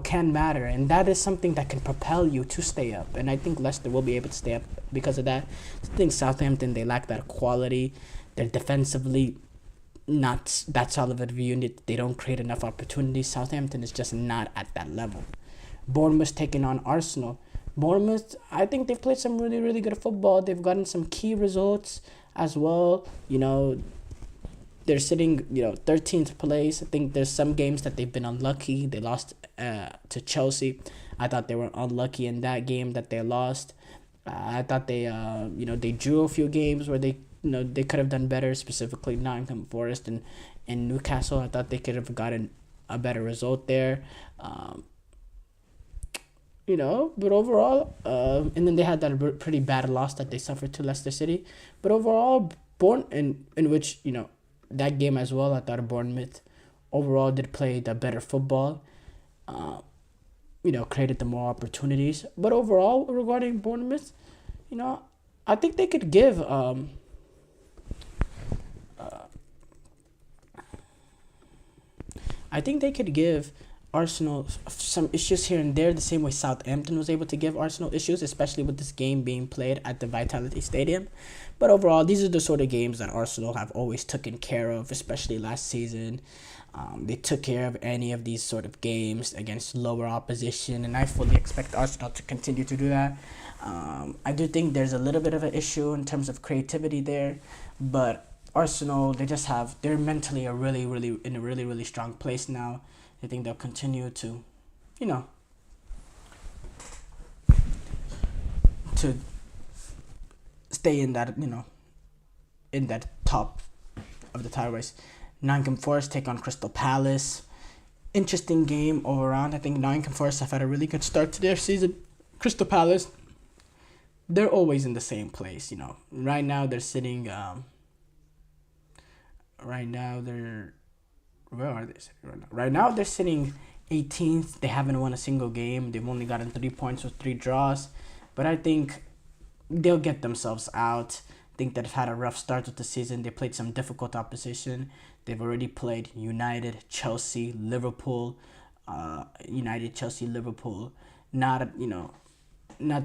can matter, and that is something that can propel you to stay up. And I think Leicester will be able to stay up because of that. I think Southampton, they lack that quality. They're defensively not that solid of a unit. They don't create enough opportunities. Southampton is just not at that level. Bournemouth taking on Arsenal. Bournemouth, I think they've played some really, really good football. They've gotten some key results as well. They're sitting, 13th place. I think there's some games that they've been unlucky. They lost to Chelsea. I thought they were unlucky in that game that they lost. I thought they, they drew a few games where they could have done better, specifically Nottingham Forest and Newcastle. I thought they could have gotten a better result there. But overall, and then they had that pretty bad loss that they suffered to Leicester City. But overall, in which, that game as well, I thought Bournemouth overall did play the better football, created the more opportunities. But overall, regarding Bournemouth, I think they could give Arsenal some issues here and there, the same way Southampton was able to give Arsenal issues, especially with this game being played at the Vitality Stadium. But overall, these are the sort of games that Arsenal have always taken care of, especially last season. They took care of any of these sort of games against lower opposition, and I fully expect Arsenal to continue to do that. I do think there's a little bit of an issue in terms of creativity there, but Arsenal, they're mentally in a really, really strong place now. I think they'll continue to, to stay in that, in that top of the title race. Nottingham Forest take on Crystal Palace. Interesting game all around. I think Nottingham Forest have had a really good start to their season. Crystal Palace, they're always in the same place, Right now they're sitting, where are they sitting right now? Right now they're sitting 18th. They haven't won a single game. They've only gotten 3 points with 3 draws. But I think they'll get themselves out. I think they've had a rough start with the season. They played some difficult opposition. They've already played United, Chelsea, Liverpool. Liverpool. Not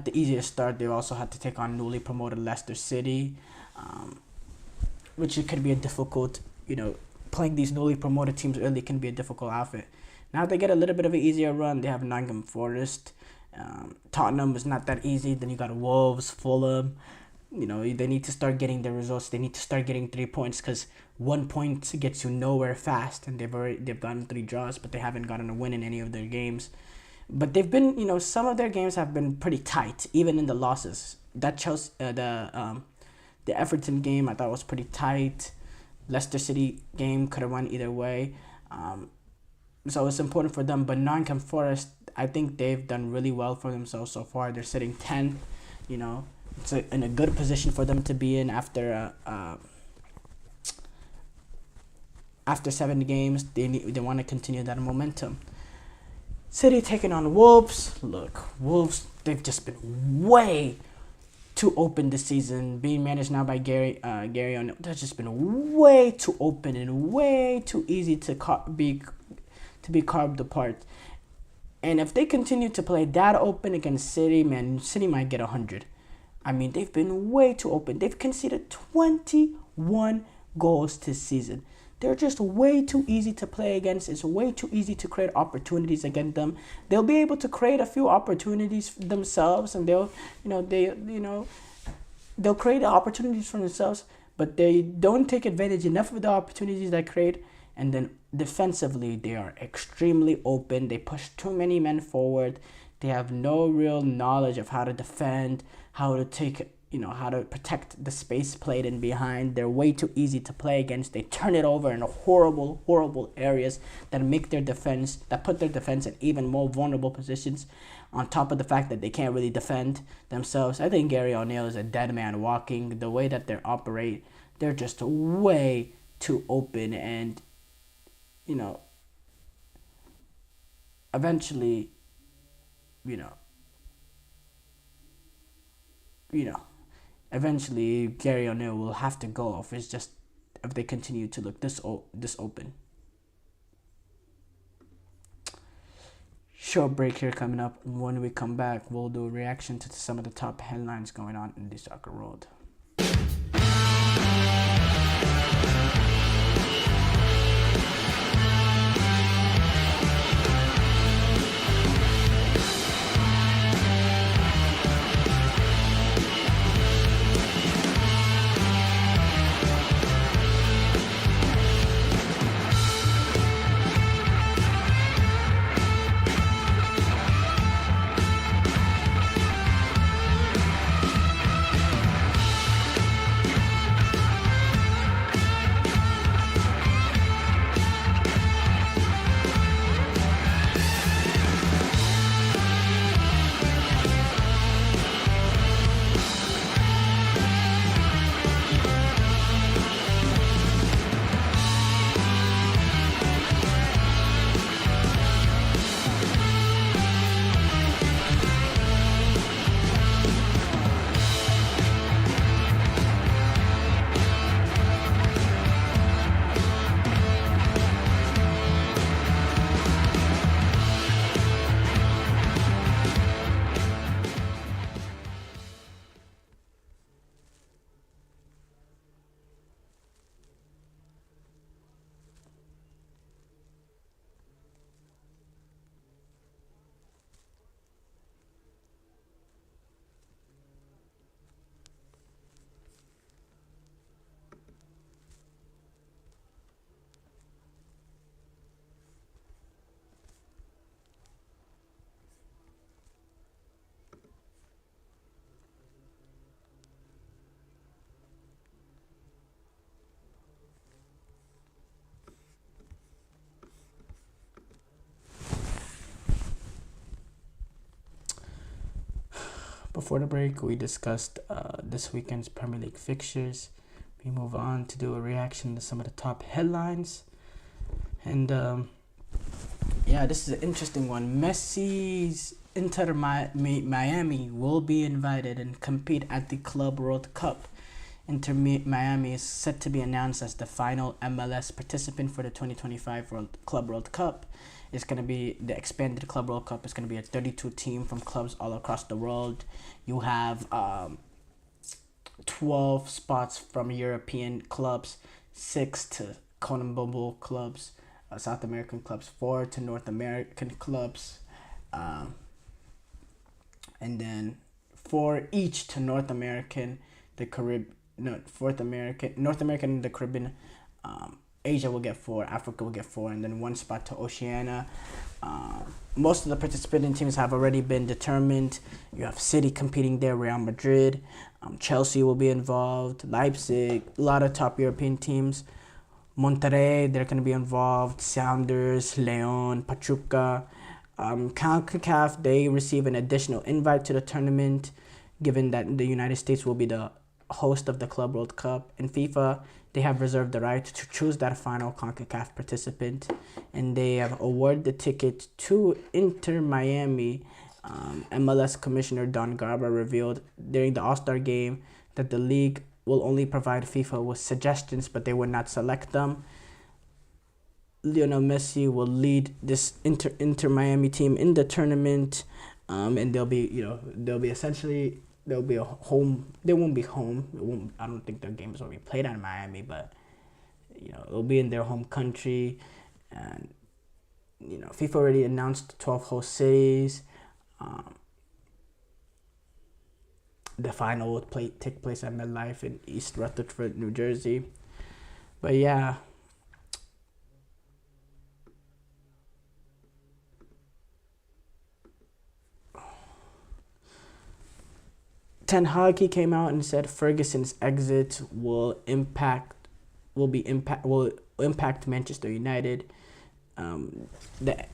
the easiest start. They've also had to take on newly promoted Leicester City, which it could be a difficult, playing these newly promoted teams early can be a difficult outfit. Now they get a little bit of an easier run. They have Nottingham Forest. Tottenham is not that easy. Then you got Wolves, Fulham. They need to start getting their results. They need to start getting 3 points, because 1 point gets you nowhere fast. And they've gotten 3 draws, but they haven't gotten a win in any of their games. But they've been, some of their games have been pretty tight, even in the losses. That Chelsea, the Everton game, I thought was pretty tight. Leicester City game could have went either way. So it's important for them. But Nottingham Forest, I think they've done really well for themselves so far. They're sitting 10th. It's in a good position for them to be in after 7 games. They want to continue that momentum. City taking on Wolves. Look, Wolves, they've just been way too open this season. Being managed now by Gary O'Neill, that's just been way too open and way too easy to be carved apart. And if they continue to play that open against City, man, City might get 100. I mean, they've been way too open. They've conceded 21 goals this season. They're just way too easy to play against. It's way too easy to create opportunities against them. They'll be able to create a few opportunities themselves, and they'll create opportunities for themselves, but they don't take advantage enough of the opportunities they create. And then defensively, they are extremely open. They push too many men forward. They have no real knowledge of how to defend, how to protect the space played in behind. They're way too easy to play against. They turn it over in horrible, horrible areas that put their defense in even more vulnerable positions, on top of the fact that they can't really defend themselves. I think Gary O'Neill is a dead man walking. The way that they operate, they're just way too open, and eventually, eventually Gary O'Neill will have to go if they continue to look this open. Short break here coming up. When we come back, we'll do a reaction to some of the top headlines going on in the soccer world. Before the break, we discussed this weekend's Premier League fixtures. We move on to do a reaction to some of the top headlines. And this is an interesting one. Messi's Inter Miami will be invited and compete at the Club World Cup. Inter Miami is set to be announced as the final MLS participant for the 2025 Club World Cup. It's going to be the expanded Club World Cup. It's going to be a 32 team from clubs all across the world. You have 12 spots from European clubs, 6 to CONMEBOL clubs, South American clubs, 4 to North American clubs, and then 4 each to North American, North American and the Caribbean. Asia will get 4, Africa will get 4, and then 1 spot to Oceania. Most of the participating teams have already been determined. You have City competing there, Real Madrid, Chelsea will be involved, Leipzig, a lot of top European teams. Monterrey, they're going to be involved, Sounders, Leon, Pachuca. CONCACAF, they receive an additional invite to the tournament, given that the United States will be the host of the Club World Cup. And FIFA, they have reserved the right to choose that final CONCACAF participant, and they have awarded the ticket to Inter Miami MLS Commissioner Don Garber revealed during the All-Star game that the league will only provide FIFA with suggestions, but they will not select them. Lionel Messi will lead this Inter Miami team in the tournament, and they'll be a home. They won't be home. I don't think their games will be played in Miami, but it'll be in their home country. And FIFA already announced 12 host cities. The final will take place at MetLife in East Rutherford, New Jersey. But yeah. Ten Hag, he came out and said Ferguson's exit will impact Manchester United. Eric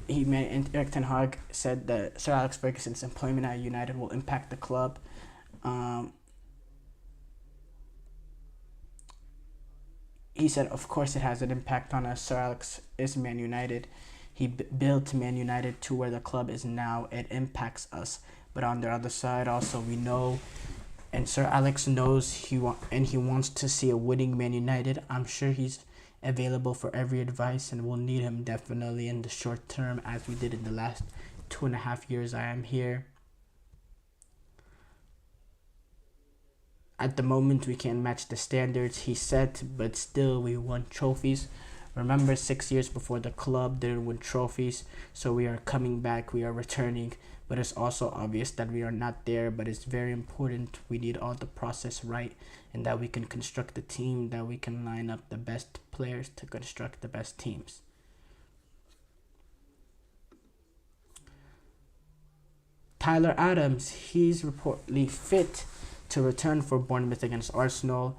Ten Hag said that Sir Alex Ferguson's employment at United will impact the club. He said, of course, it has an impact on us. Sir Alex is Man United. He built Man United to where the club is now. It impacts us. But on the other side, also, we know, and Sir Alex knows he wants to see a winning Man United. I'm sure he's available for every advice, and we'll need him definitely in the short term, as we did in the last 2.5 years I am here. At the moment, we can't match the standards he set, but still, we won trophies. Remember, 6 years before, the club didn't win trophies, so we are coming back, we are returning. But it's also obvious that we are not there, but it's very important. We need all the process right, and that we can construct the team, that we can line up the best players to construct the best teams. Tyler Adams, he's reportedly fit to return for Bournemouth against Arsenal.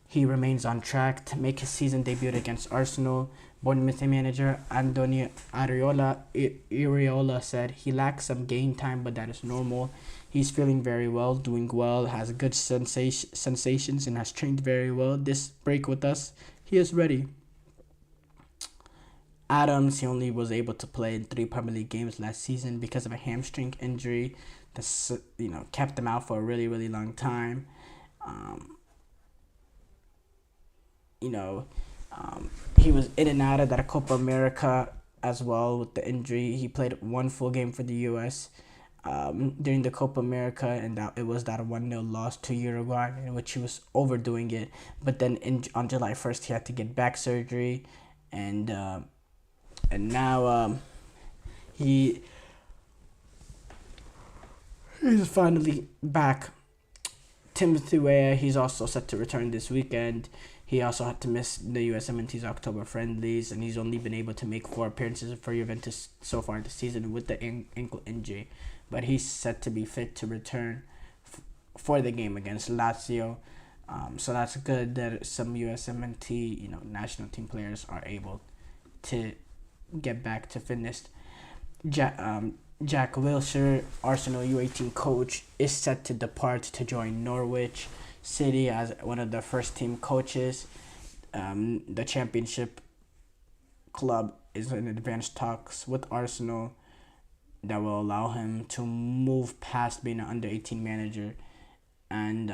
He remains on track to make his season debut against Arsenal. Bournemouth manager Andoni Iraola said he lacks some game time, but that is normal. He's feeling very well, doing well, has good sensations, and has trained very well. This break with us, he is ready. Adams, he only was able to play in 3 Premier League games last season because of a hamstring injury that kept him out for a really, really long time. He was in and out of that Copa America as well with the injury. He played 1 full game for the U.S. During the Copa America, and it was that 1-0 loss to Uruguay, in which he was overdoing it. But then on July 1st, he had to get back surgery, and now he's finally back. Timothy Weah, he's also set to return this weekend. He also had to miss the USMNT's October friendlies, and he's only been able to make 4 appearances for Juventus so far this season with the ankle injury. But he's set to be fit to return for the game against Lazio. So that's good that some USMNT, national team players are able to get back to fitness. Jack Wilshere, Arsenal U18 coach, is set to depart to join Norwich City as one of the first team coaches. The championship club is in advanced talks with Arsenal that will allow him to move past being an under 18 manager and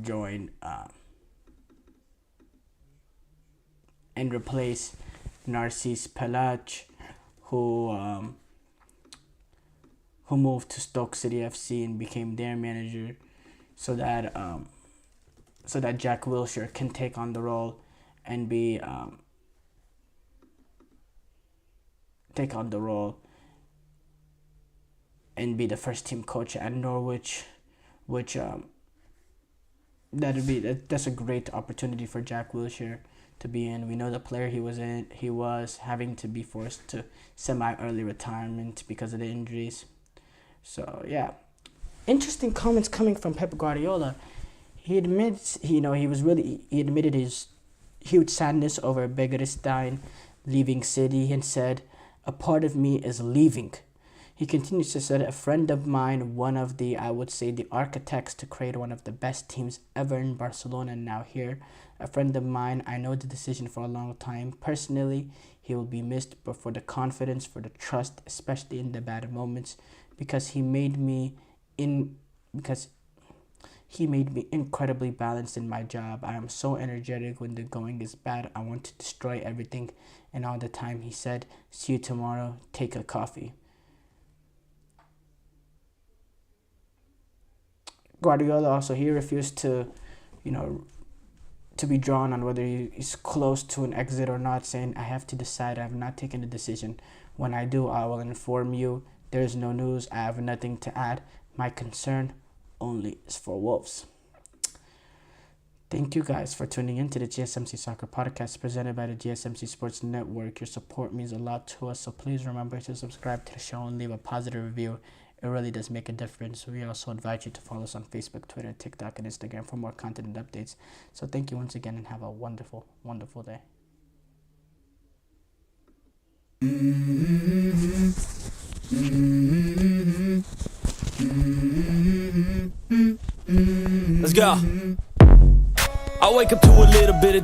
join and replace Narcís Pelach, who moved to Stoke City FC and became their manager, so that Jack Wilshere can take on the role and be the first team coach at Norwich, which that's a great opportunity for Jack Wilshere to be in. We know the player he was having to be forced to semi-early retirement because of the injuries. So yeah, interesting comments coming from Pep Guardiola. He admits, he admitted his huge sadness over Begiristain leaving City and said, "A part of me is leaving." He continues to say, "A friend of mine, one of the architects to create one of the best teams ever in Barcelona, and now here. A friend of mine, I know the decision for a long time. Personally, he will be missed, but for the confidence, for the trust, especially in the bad moments, because he made me incredibly balanced in my job. I am so energetic when the going is bad. I want to destroy everything. And all the time he said, "See you tomorrow, take a coffee." Guardiola also, he refused to be drawn on whether he's close to an exit or not, saying, "I have to decide. I have not taken a decision. When I do, I will inform you. There is no news. I have nothing to add. My concern only is for Wolves." Thank you guys for tuning in to the GSMC Soccer Podcast presented by the GSMC Sports Network. Your support means a lot to us, so please remember to subscribe to the show and leave a positive review. It really does make a difference. We also invite you to follow us on Facebook, Twitter, TikTok, and Instagram for more content and updates. So thank you once again and have a wonderful, wonderful day. Let's go. I wake up to a little bit of